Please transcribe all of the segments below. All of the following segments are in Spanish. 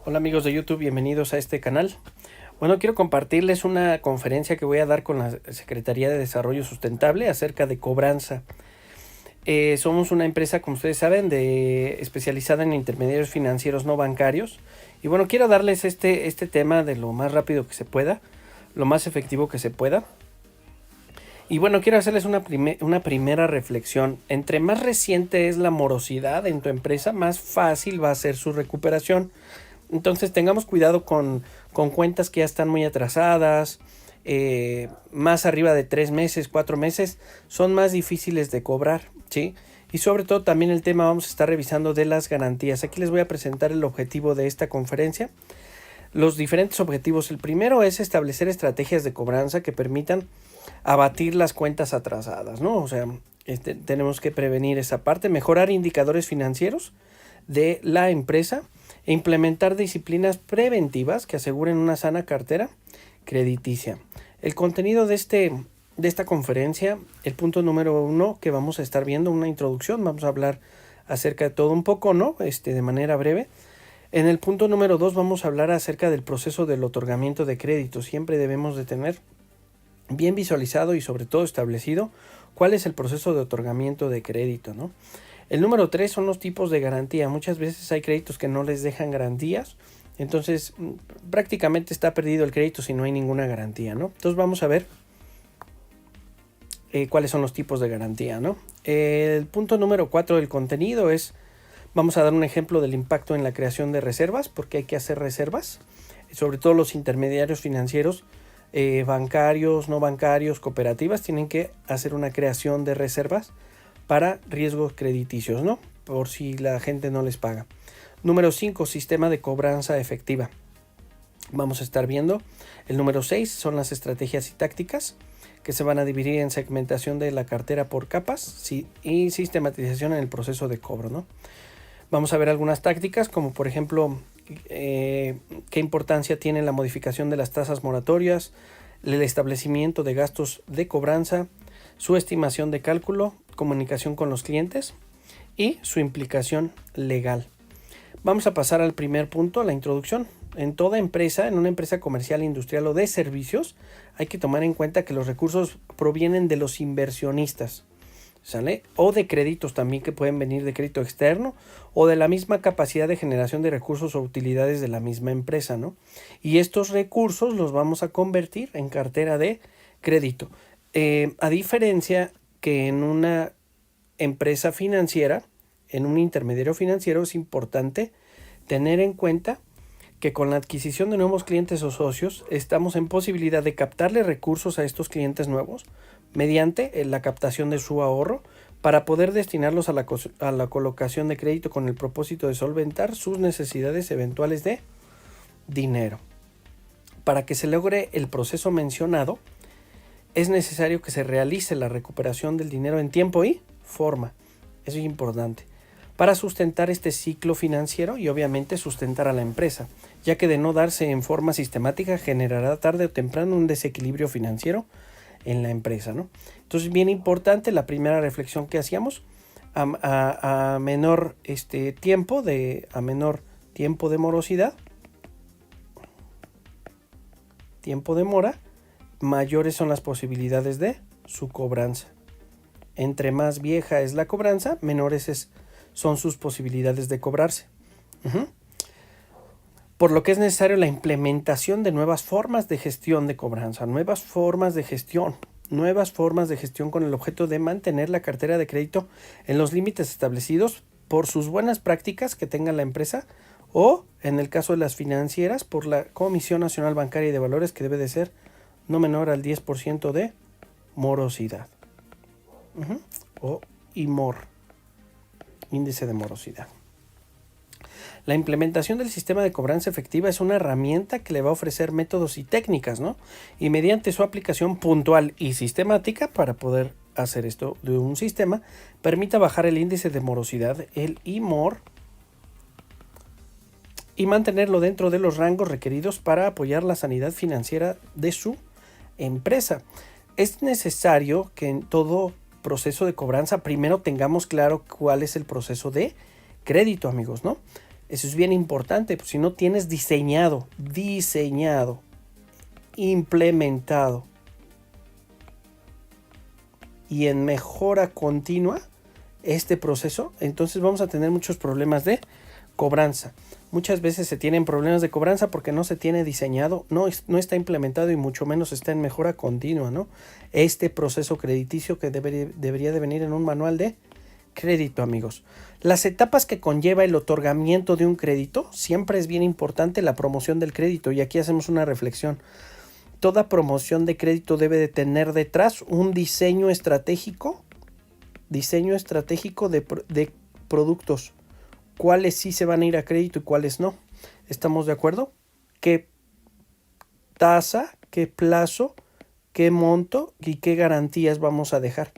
Hola amigos de YouTube, bienvenidos a este canal. Bueno, quiero compartirles una conferencia que voy a dar con la Secretaría de Desarrollo Sustentable acerca de cobranza. Somos una empresa, como ustedes saben, especializada en intermediarios financieros no bancarios. Y bueno, quiero darles este tema de lo más rápido que se pueda, lo más efectivo que se pueda. Y bueno, quiero hacerles una primera reflexión. Entre más reciente es la morosidad en tu empresa, más fácil va a ser su recuperación. Entonces tengamos cuidado con cuentas que ya están muy atrasadas, más arriba de 3 meses, 4 meses, son más difíciles de cobrar, ¿sí? Y sobre todo también el tema vamos a estar revisando de las garantías. Aquí les voy a presentar el objetivo de esta conferencia. Los diferentes objetivos. El primero es establecer estrategias de cobranza que permitan abatir las cuentas atrasadas, ¿no? O sea, tenemos que prevenir esa parte, mejorar indicadores financieros de la empresa e implementar disciplinas preventivas que aseguren una sana cartera crediticia. El contenido de esta conferencia, el punto número 1 que vamos a estar viendo, una introducción, vamos a hablar acerca de todo un poco, ¿no? De manera breve. En el punto número 2 vamos a hablar acerca del proceso del otorgamiento de crédito. Siempre debemos de tener bien visualizado y sobre todo establecido cuál es el proceso de otorgamiento de crédito, ¿no? El número 3 son los tipos de garantía. Muchas veces hay créditos que no les dejan garantías, entonces prácticamente está perdido el crédito si no hay ninguna garantía, ¿no? Entonces vamos a ver cuáles son los tipos de garantía, ¿no? El punto número 4 del contenido es, vamos a dar un ejemplo del impacto en la creación de reservas, porque hay que hacer reservas, sobre todo los intermediarios financieros, bancarios, no bancarios, cooperativas, tienen que hacer una creación de reservas para riesgos crediticios, ¿no? Por si la gente no les paga. Número 5, sistema de cobranza efectiva. Vamos a estar viendo. El número 6 son las estrategias y tácticas que se van a dividir en segmentación de la cartera por capas y sistematización en el proceso de cobro, ¿no? Vamos a ver algunas tácticas como por ejemplo qué importancia tiene la modificación de las tasas moratorias, el establecimiento de gastos de cobranza, su estimación de cálculo, comunicación con los clientes y su implicación legal. Vamos a pasar al primer punto, la introducción. En toda empresa, en una empresa comercial, industrial o de servicios, hay que tomar en cuenta que los recursos provienen de los inversionistas, ¿sale? O de créditos también que pueden venir de crédito externo o de la misma capacidad de generación de recursos o utilidades de la misma empresa, ¿no? Y estos recursos los vamos a convertir en cartera de crédito. A diferencia que en una empresa financiera, en un intermediario financiero, es importante tener en cuenta que con la adquisición de nuevos clientes o socios estamos en posibilidad de captarle recursos a estos clientes nuevos mediante la captación de su ahorro para poder destinarlos a la colocación de crédito con el propósito de solventar sus necesidades eventuales de dinero. Para que se logre el proceso mencionado, es necesario que se realice la recuperación del dinero en tiempo y forma. Eso es importante. Para sustentar este ciclo financiero y obviamente sustentar a la empresa, ya que de no darse en forma sistemática generará tarde o temprano un desequilibrio financiero en la empresa, ¿no? Entonces, bien importante la primera reflexión que hacíamos, a menor tiempo de morosidad, tiempo de mora, mayores son las posibilidades de su cobranza. Entre más vieja es la cobranza, menores son sus posibilidades de cobrarse. Por lo que es necesario la implementación de nuevas formas de gestión de cobranza, nuevas formas de gestión con el objeto de mantener la cartera de crédito en los límites establecidos por sus buenas prácticas que tenga la empresa o, en el caso de las financieras, por la Comisión Nacional Bancaria y de Valores, que debe de ser no menor al 10% de morosidad. O IMOR, índice de morosidad. La implementación del sistema de cobranza efectiva es una herramienta que le va a ofrecer métodos y técnicas, ¿no? Y mediante su aplicación puntual y sistemática para poder hacer esto de un sistema, permita bajar el índice de morosidad, el IMOR, y mantenerlo dentro de los rangos requeridos para apoyar la sanidad financiera de su empresa. Es necesario que en todo proceso de cobranza primero tengamos claro cuál es el proceso de crédito, amigos, ¿no? Eso es bien importante, pues si no tienes diseñado, implementado y en mejora continua este proceso, entonces vamos a tener muchos problemas de cobranza. Muchas veces se tienen problemas de cobranza porque no se tiene diseñado, no está implementado y mucho menos está en mejora continua, ¿no? Este proceso crediticio que debería de venir en un manual de crédito, amigos. Las etapas que conlleva el otorgamiento de un crédito, siempre es bien importante la promoción del crédito, y aquí hacemos una reflexión. Toda promoción de crédito debe de tener detrás un diseño estratégico de productos. Cuáles sí se van a ir a crédito y cuáles no. ¿Estamos de acuerdo? ¿Qué tasa, qué plazo, qué monto y qué garantías vamos a dejar?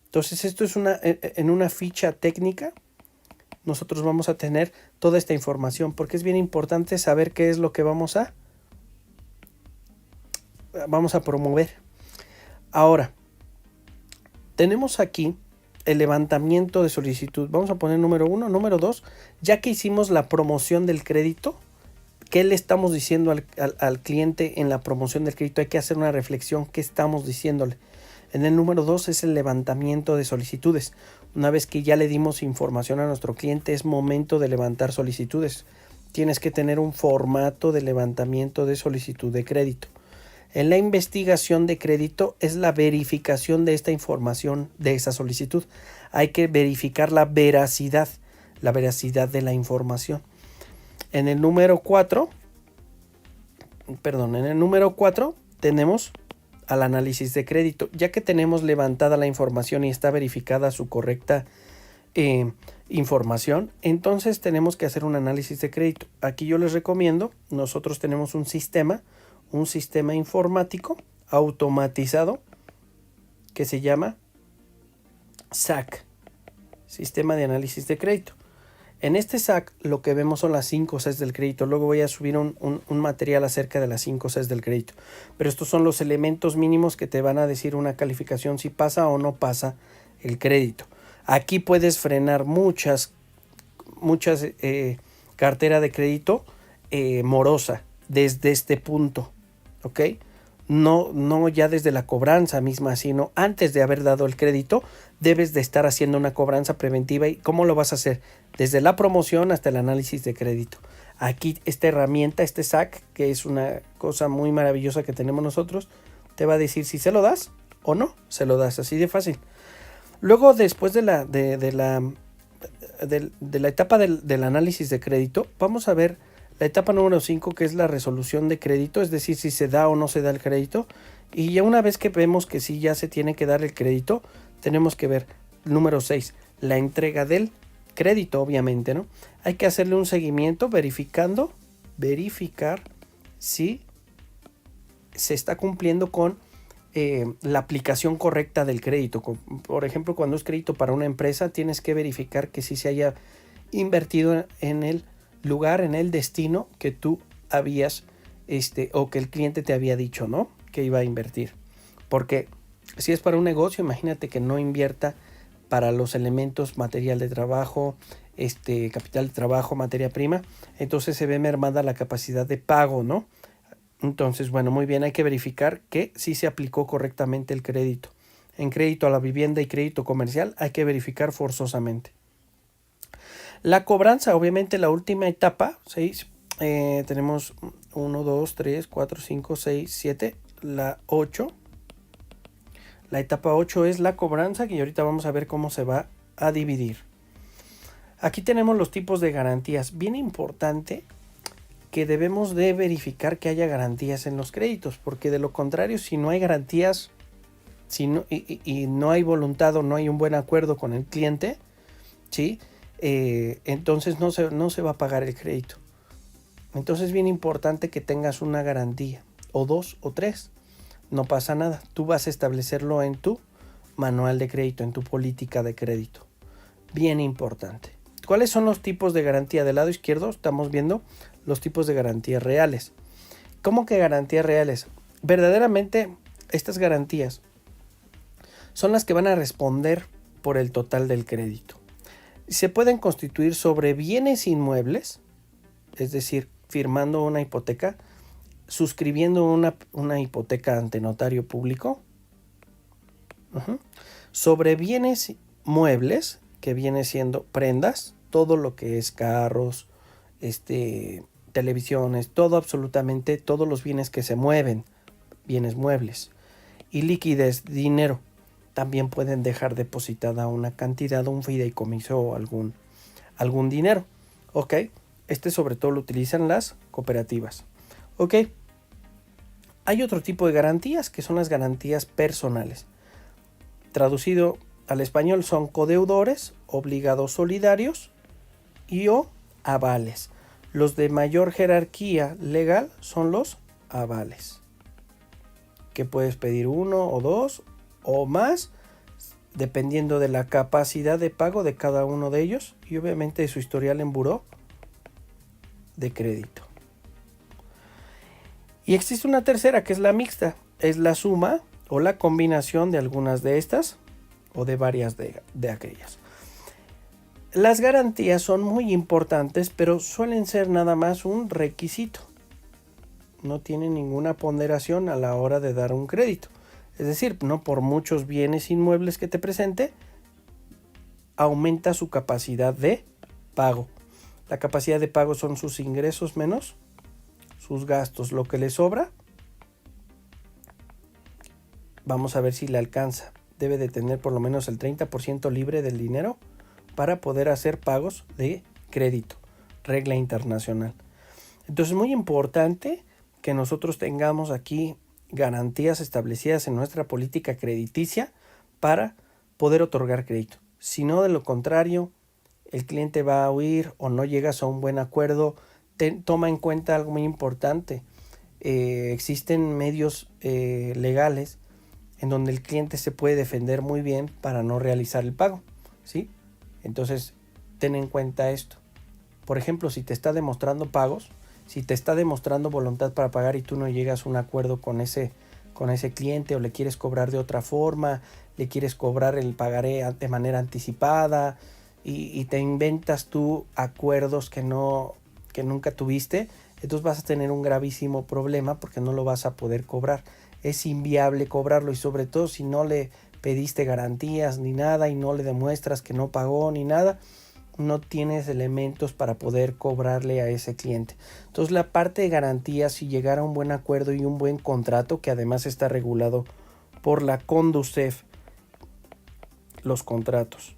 Entonces esto es en una ficha técnica. Nosotros vamos a tener toda esta información porque es bien importante saber qué es lo que vamos a promover. Ahora, tenemos aquí el levantamiento de solicitud. Vamos a poner número 1. Número 2, ya que hicimos la promoción del crédito, ¿qué le estamos diciendo al cliente en la promoción del crédito? Hay que hacer una reflexión. ¿Qué estamos diciéndole? En el número 2 es el levantamiento de solicitudes. Una vez que ya le dimos información a nuestro cliente, es momento de levantar solicitudes. Tienes que tener un formato de levantamiento de solicitud de crédito. En la investigación de crédito es la verificación de esta información, de esa solicitud. Hay que verificar la veracidad de la información. En el número 4 tenemos al análisis de crédito. Ya que tenemos levantada la información y está verificada su correcta información, entonces tenemos que hacer un análisis de crédito. Aquí yo les recomiendo, nosotros tenemos un sistema informático automatizado que se llama SAC, Sistema de Análisis de Crédito. En este SAC lo que vemos son las 5 Cs del crédito. Luego voy a subir un material acerca de las 5 Cs del crédito. Pero estos son los elementos mínimos que te van a decir una calificación si pasa o no pasa el crédito. Aquí puedes frenar muchas cartera de crédito morosa desde este punto, ¿ok? No ya desde la cobranza misma, sino antes de haber dado el crédito, debes de estar haciendo una cobranza preventiva. ¿Y cómo lo vas a hacer? Desde la promoción hasta el análisis de crédito. Aquí esta herramienta, este SAC, que es una cosa muy maravillosa que tenemos nosotros, te va a decir si se lo das o no se lo das, así de fácil. Luego, después de la etapa del análisis de crédito, vamos a ver la etapa número 5, que es la resolución de crédito, es decir, si se da o no se da el crédito. Y ya una vez que vemos que sí ya se tiene que dar el crédito, tenemos que ver número 6, la entrega del crédito, obviamente, ¿no? Hay que hacerle un seguimiento verificar si se está cumpliendo con la aplicación correcta del crédito. Por ejemplo, cuando es crédito para una empresa, tienes que verificar que sí se haya invertido en el lugar, en el destino que tú habías o que el cliente te había dicho, ¿no?, que iba a invertir. Porque si es para un negocio, imagínate que no invierta para los elementos material de trabajo, capital de trabajo, materia prima, entonces se ve mermada la capacidad de pago, ¿no? Entonces, bueno, muy bien, hay que verificar que sí se aplicó correctamente el crédito. En crédito a la vivienda y crédito comercial hay que verificar forzosamente. La cobranza, obviamente la última etapa, 6, tenemos 1, 2, 3, 4, 5, 6, 7, la 8. La etapa 8 es la cobranza, que ahorita vamos a ver cómo se va a dividir. Aquí tenemos los tipos de garantías. Bien importante que debemos de verificar que haya garantías en los créditos, porque de lo contrario, si no hay garantías, y no hay voluntad o no hay un buen acuerdo con el cliente, ¿sí?, entonces no se va a pagar el crédito. Entonces es bien importante que tengas una garantía, o 2 o 3. No pasa nada, tú vas a establecerlo en tu manual de crédito, en tu política de crédito. Bien importante. ¿Cuáles son los tipos de garantía? Del lado izquierdo estamos viendo los tipos de garantías reales. ¿Cómo que garantías reales? Verdaderamente estas garantías son las que van a responder por el total del crédito. Se pueden constituir sobre bienes inmuebles, es decir, firmando una hipoteca, suscribiendo una hipoteca ante notario público, sobre bienes muebles, que viene siendo prendas, todo lo que es carros, televisiones, todo, absolutamente todos los bienes que se mueven, bienes muebles, y liquidez, dinero. También pueden dejar depositada una cantidad, un fideicomiso o algún dinero. ¿Ok? Sobre todo lo utilizan las cooperativas. ¿Ok? Hay otro tipo de garantías que son las garantías personales. Traducido al español son codeudores, obligados solidarios y o avales. Los de mayor jerarquía legal son los avales, que puedes pedir uno o dos o más, dependiendo de la capacidad de pago de cada uno de ellos y obviamente de su historial en buró de crédito. Y existe una tercera, que es la mixta, es la suma o la combinación de algunas de estas o de varias de aquellas. Las garantías son muy importantes, pero suelen ser nada más un requisito. No tienen ninguna ponderación a la hora de dar un crédito. Es decir, no por muchos bienes inmuebles que te presente, aumenta su capacidad de pago. La capacidad de pago son sus ingresos menos sus gastos. Lo que le sobra, vamos a ver si le alcanza. Debe de tener por lo menos el 30% libre del dinero para poder hacer pagos de crédito. Regla internacional. Entonces es muy importante que nosotros tengamos aquí garantías establecidas en nuestra política crediticia para poder otorgar crédito. Si no, de lo contrario, el cliente va a huir o no llegas a un buen acuerdo. Toma en cuenta algo muy importante. Existen medios legales en donde el cliente se puede defender muy bien para no realizar el pago, ¿sí? Entonces, ten en cuenta esto. Por ejemplo, si te está demostrando pagos, si te está demostrando voluntad para pagar y tú no llegas a un acuerdo con ese cliente o le quieres cobrar de otra forma, le quieres cobrar el pagaré de manera anticipada y te inventas tú acuerdos que nunca tuviste, entonces vas a tener un gravísimo problema porque no lo vas a poder cobrar. Es inviable cobrarlo y sobre todo si no le pediste garantías ni nada y no le demuestras que no pagó ni nada, no tienes elementos para poder cobrarle a ese cliente. Entonces la parte de garantías, si llegara a un buen acuerdo y un buen contrato, que además está regulado por la Conducef, los contratos,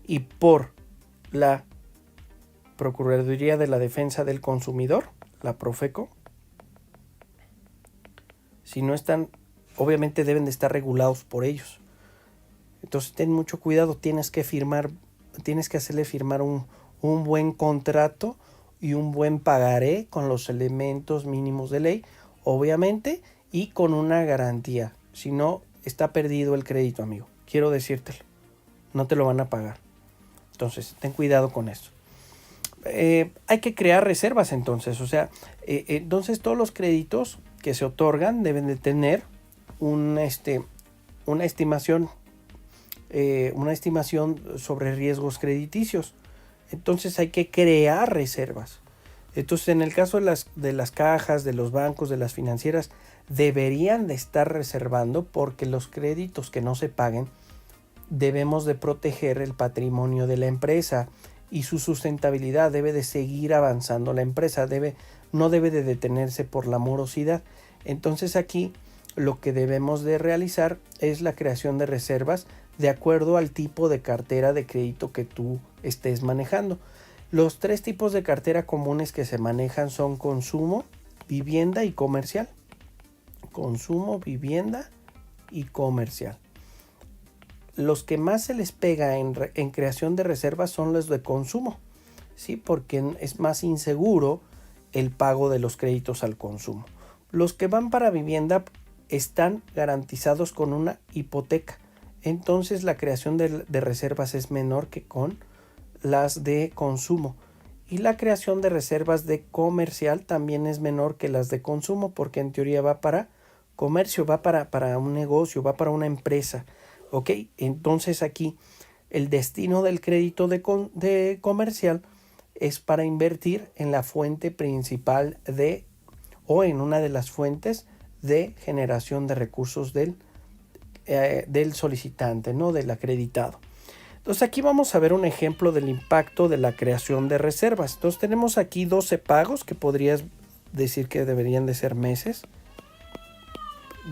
y por la Procuraduría de la Defensa del Consumidor, la Profeco, si no están, obviamente deben de estar regulados por ellos. Entonces ten mucho cuidado, tienes que hacerle firmar un buen contrato y un buen pagaré con los elementos mínimos de ley, obviamente, y con una garantía. Si no, está perdido el crédito, amigo. Quiero decírtelo. No te lo van a pagar. Entonces, ten cuidado con esto. Hay que crear reservas entonces. O sea, entonces todos los créditos que se otorgan deben de tener una estimación sobre riesgos crediticios. Entonces hay que crear reservas. Entonces en el caso de las cajas, de los bancos, de las financieras, deberían de estar reservando porque los créditos que no se paguen, debemos de proteger el patrimonio de la empresa y su sustentabilidad. Debe de seguir avanzando la empresa, no debe de detenerse por la morosidad. Entonces aquí lo que debemos de realizar es la creación de reservas de acuerdo al tipo de cartera de crédito que tú estés manejando. Los 3 tipos de cartera comunes que se manejan son consumo, vivienda y comercial. Consumo, vivienda y comercial. Los que más se les pega en creación de reservas son los de consumo, ¿sí? Porque es más inseguro el pago de los créditos al consumo. Los que van para vivienda están garantizados con una hipoteca. Entonces la creación de reservas es menor que con las de consumo. Y la creación de reservas de comercial también es menor que las de consumo, porque en teoría va para comercio, va para un negocio, va para una empresa. ¿Ok? Entonces aquí el destino del crédito de comercial es para invertir en la fuente principal o en una de las fuentes de generación de recursos del solicitante, ¿no? Del acreditado. Entonces aquí vamos a ver un ejemplo del impacto de la creación de reservas. Entonces tenemos aquí 12 pagos que podrías decir que deberían de ser meses.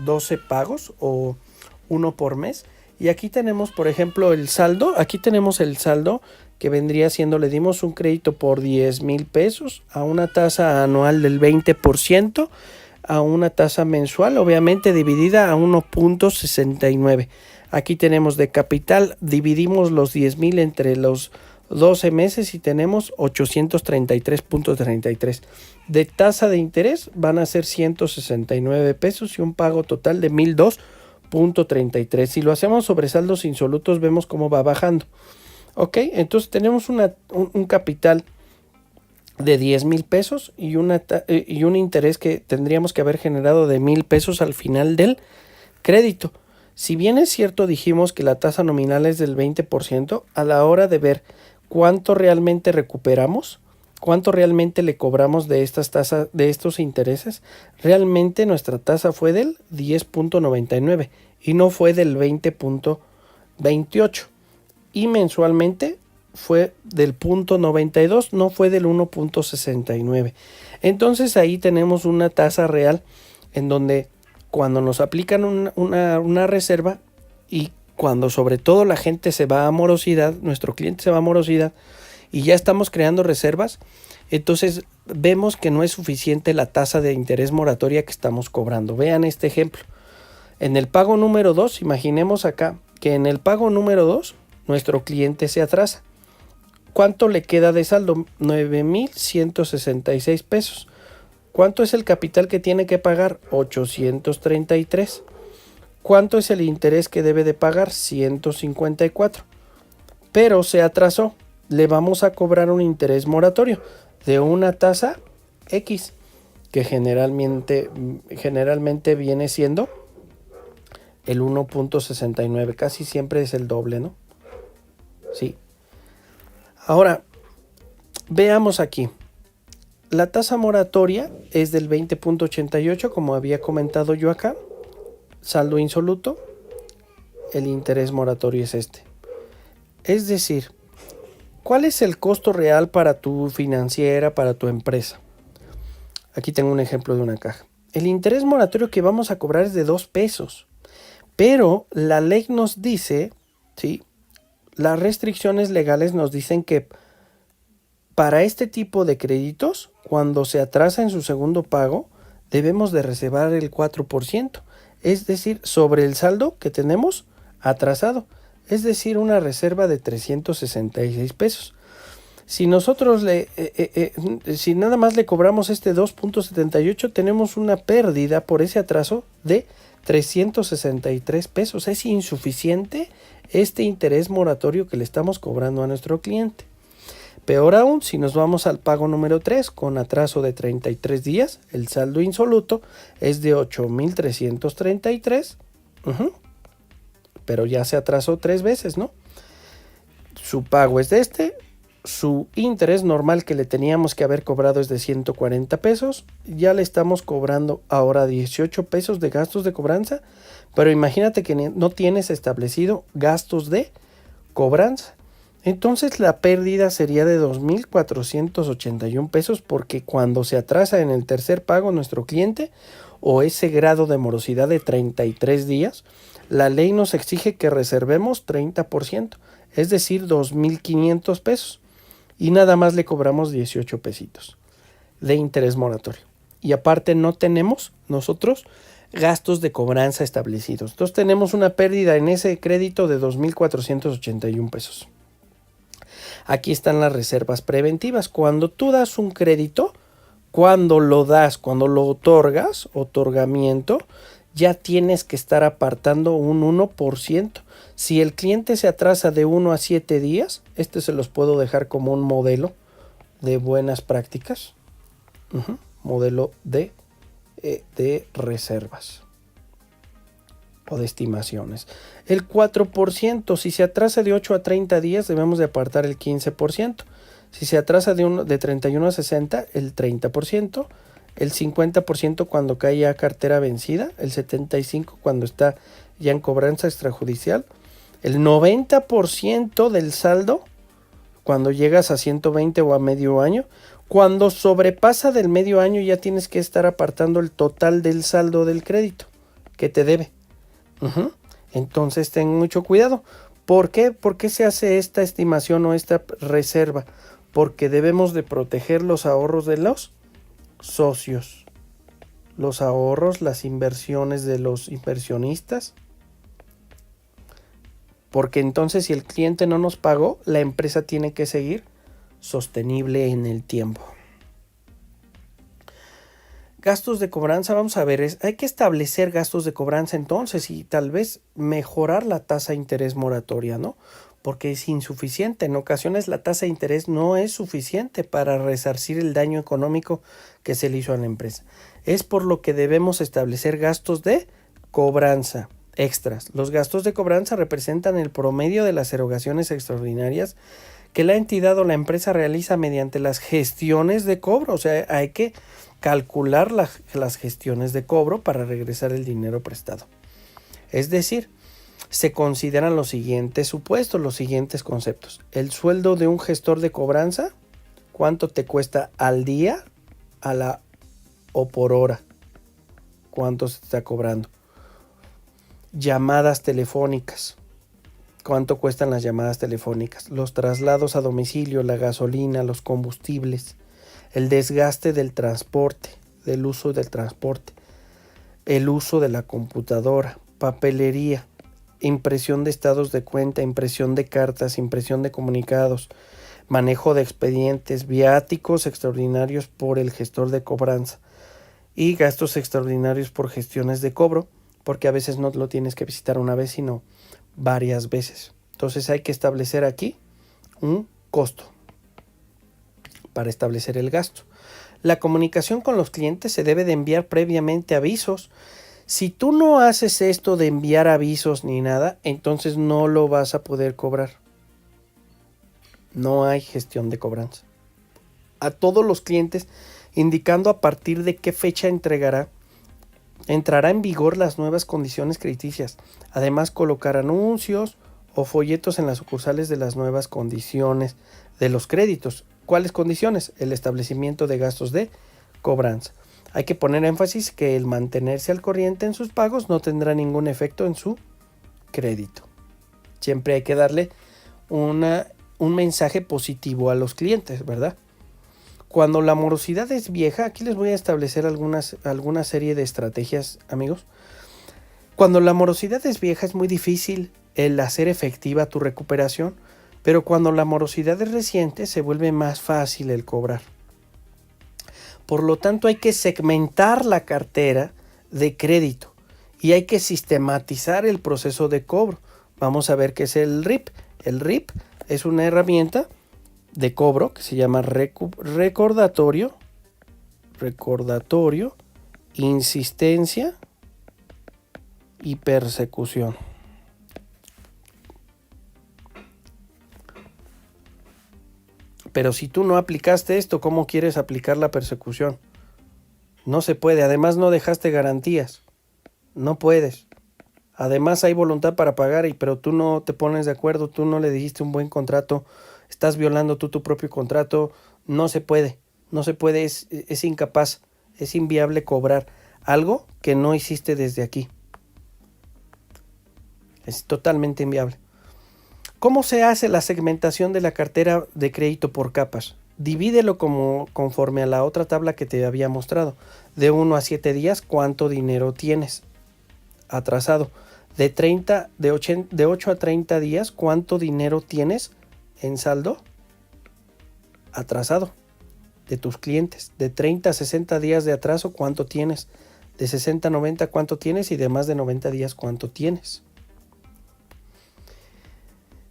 12 pagos o uno por mes. Y aquí tenemos, por ejemplo, el saldo. Aquí tenemos el saldo que vendría siendo, le dimos un crédito por 10,000 pesos a una tasa anual del 20%, a una tasa mensual, obviamente dividida a 1.69. Aquí tenemos de capital, dividimos los 10,000 entre los 12 meses y tenemos 833.33. De tasa de interés van a ser 169 pesos y un pago total de 1,002.33. Si lo hacemos sobre saldos insolutos, vemos cómo va bajando. Ok, entonces tenemos un capital de 10,000 pesos y un interés que tendríamos que haber generado de 1,000 pesos al final del crédito. Si bien es cierto, dijimos que la tasa nominal es del 20%, a la hora de ver cuánto realmente recuperamos, cuánto realmente le cobramos de estas tasas, de estos intereses, realmente nuestra tasa fue del 10.99 y no fue del 20.28. Y mensualmente fue del 0.92, no fue del 1.69. Entonces ahí tenemos una tasa real en donde cuando nos aplican una reserva y cuando sobre todo la gente se va a morosidad, nuestro cliente se va a morosidad y ya estamos creando reservas, entonces vemos que no es suficiente la tasa de interés moratoria que estamos cobrando. Vean este ejemplo. En el pago número 2, imaginemos acá que en el pago número 2 nuestro cliente se atrasa. ¿Cuánto le queda de saldo? 9,166 pesos. ¿Cuánto es el capital que tiene que pagar? 833. ¿Cuánto es el interés que debe de pagar? 154. Pero se atrasó. Le vamos a cobrar un interés moratorio de una tasa X, que generalmente viene siendo el 1.69. Casi siempre es el doble, ¿no? Sí. Ahora, veamos aquí. La tasa moratoria es del 20.88, como había comentado yo acá. Saldo insoluto. El interés moratorio es este. Es decir, ¿cuál es el costo real para tu financiera, para tu empresa? Aquí tengo un ejemplo de una caja. El interés moratorio que vamos a cobrar es de 2 pesos. Pero la ley nos dice, ¿sí? Las restricciones legales nos dicen que para este tipo de créditos, cuando se atrasa en su segundo pago, debemos de reservar el 4%, es decir, sobre el saldo que tenemos atrasado, es decir, una reserva de 366 pesos. Si nosotros si nada más le cobramos este 2.78, tenemos una pérdida por ese atraso de 363 pesos. Es insuficiente este interés moratorio que le estamos cobrando a nuestro cliente. Peor aún, si nos vamos al pago número 3 con atraso de 33 días, el saldo insoluto es de 8,333, pero ya se atrasó 3 veces, ¿no? Su pago es de su interés normal que le teníamos que haber cobrado es de 140 pesos, ya le estamos cobrando ahora 18 pesos de gastos de cobranza, pero imagínate que no tienes establecido gastos de cobranza. Entonces la pérdida sería de 2,481 pesos porque cuando se atrasa en el tercer pago nuestro cliente o ese grado de morosidad de 33 días, la ley nos exige que reservemos 30%, es decir, 2,500 pesos y nada más le cobramos 18 pesitos de interés moratorio. Y aparte no tenemos nosotros gastos de cobranza establecidos. Entonces tenemos una pérdida en ese crédito de 2,481 pesos. Aquí están las reservas preventivas. Cuando tú das un crédito, cuando lo otorgas, otorgamiento, ya tienes que estar apartando un 1%. Si el cliente se atrasa de 1 a 7 días, se los puedo dejar como un modelo de buenas prácticas. Modelo de reservas o de estimaciones. El 4%, si se atrasa de 8 a 30 días, debemos de apartar el 15%. Si se atrasa de 31 a 60, el 30%, el 50% cuando cae ya cartera vencida, el 75% cuando está ya en cobranza extrajudicial, el 90% del saldo cuando llegas a 120 o a medio año. Cuando sobrepasa del medio año ya tienes que estar apartando el total del saldo del crédito que te debe. Entonces ten mucho cuidado. ¿Por qué? ¿Por qué se hace esta estimación o esta reserva? Porque debemos de proteger los ahorros de los socios, los ahorros, las inversiones de los inversionistas. Porque entonces si el cliente no nos pagó, la empresa tiene que seguir sostenible en el tiempo. Gastos de cobranza, vamos a ver, hay que establecer gastos de cobranza entonces y tal vez mejorar la tasa de interés moratoria, ¿no? Porque es insuficiente. En ocasiones la tasa de interés no es suficiente para resarcir el daño económico que se le hizo a la empresa. Es por lo que debemos establecer gastos de cobranza extras. Los gastos de cobranza representan el promedio de las erogaciones extraordinarias que la entidad o la empresa realiza mediante las gestiones de cobro. O sea, hay que calcular las gestiones de cobro para regresar el dinero prestado. Es decir, se consideran los siguientes supuestos, los siguientes conceptos. El sueldo de un gestor de cobranza, ¿cuánto te cuesta al día, a la o por hora? ¿Cuánto se está cobrando? Llamadas telefónicas. ¿Cuánto cuestan las llamadas telefónicas? Los traslados a domicilio, la gasolina, los combustibles, el desgaste del transporte, del uso del transporte, el uso de la computadora, papelería, impresión de estados de cuenta, impresión de cartas, impresión de comunicados, manejo de expedientes, viáticos extraordinarios por el gestor de cobranza y gastos extraordinarios por gestiones de cobro, porque a veces no lo tienes que visitar una vez, sino varias veces. Entonces hay que establecer aquí un costo para establecer el gasto. La comunicación con los clientes se debe de enviar previamente avisos. Si tú no haces esto de enviar avisos ni nada, entonces no lo vas a poder cobrar. No hay gestión de cobranza. A todos los clientes, indicando a partir de qué fecha entrará en vigor las nuevas condiciones crediticias. Además, colocar anuncios o folletos en las sucursales de las nuevas condiciones de los créditos. ¿Cuáles condiciones? El establecimiento de gastos de cobranza. Hay que poner énfasis que el mantenerse al corriente en sus pagos no tendrá ningún efecto en su crédito. Siempre hay que darle un mensaje positivo a los clientes, ¿verdad? Cuando la morosidad es vieja, aquí les voy a establecer alguna serie de estrategias, amigos. Cuando la morosidad es vieja es muy difícil el hacer efectiva tu recuperación, pero cuando la morosidad es reciente se vuelve más fácil el cobrar. Por lo tanto, hay que segmentar la cartera de crédito y hay que sistematizar el proceso de cobro. Vamos a ver qué es el RIP. El RIP es una herramienta de cobro que se llama recordatorio, insistencia y persecución. Pero si tú no aplicaste esto, ¿cómo quieres aplicar la persecución? No se puede. Además, no dejaste garantías. No puedes. Además, hay voluntad para pagar, pero tú no te pones de acuerdo, tú no le dijiste un buen contrato, estás violando tú tu propio contrato. No se puede. No se puede, es incapaz, es inviable cobrar algo que no hiciste desde aquí. Es totalmente inviable. ¿Cómo se hace la segmentación de la cartera de crédito por capas? Divídelo conforme a la otra tabla que te había mostrado. De 1 a 7 días, ¿cuánto dinero tienes atrasado? De 8 a 30 días, ¿cuánto dinero tienes en saldo atrasado de tus clientes? De 30 a 60 días de atraso, ¿cuánto tienes? De 60 a 90, ¿cuánto tienes? Y de más de 90 días, ¿cuánto tienes?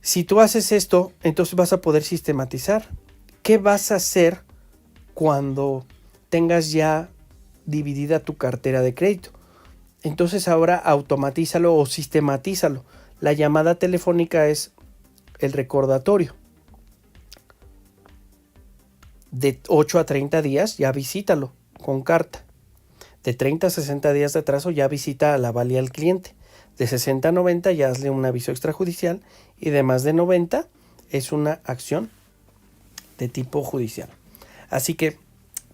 Si tú haces esto, entonces vas a poder sistematizar. ¿Qué vas a hacer cuando tengas ya dividida tu cartera de crédito? Entonces ahora automatízalo o sistematízalo. La llamada telefónica es el recordatorio. De 8 a 30 días ya visítalo con carta. De 30 a 60 días de atraso ya visita a la valía al cliente. De 60 a 90 ya hazle un aviso extrajudicial y de más de 90 es una acción de tipo judicial. Así que,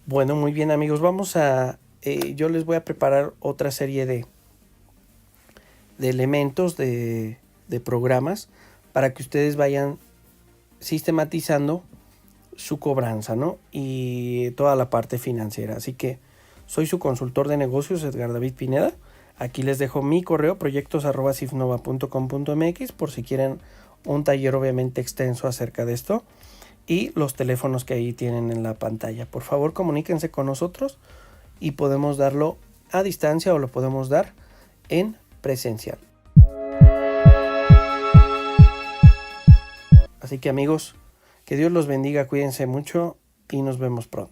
bueno, muy bien amigos, yo les voy a preparar otra serie de elementos, de programas para que ustedes vayan sistematizando su cobranza, ¿no? Y toda la parte financiera. Así que soy su consultor de negocios, Edgar David Pineda. Aquí les dejo mi correo, proyectos@cifnova.com.mx, por si quieren un taller obviamente extenso acerca de esto. Y los teléfonos que ahí tienen en la pantalla. Por favor, comuníquense con nosotros y podemos darlo a distancia o lo podemos dar en presencial. Así que amigos, que Dios los bendiga, cuídense mucho y nos vemos pronto.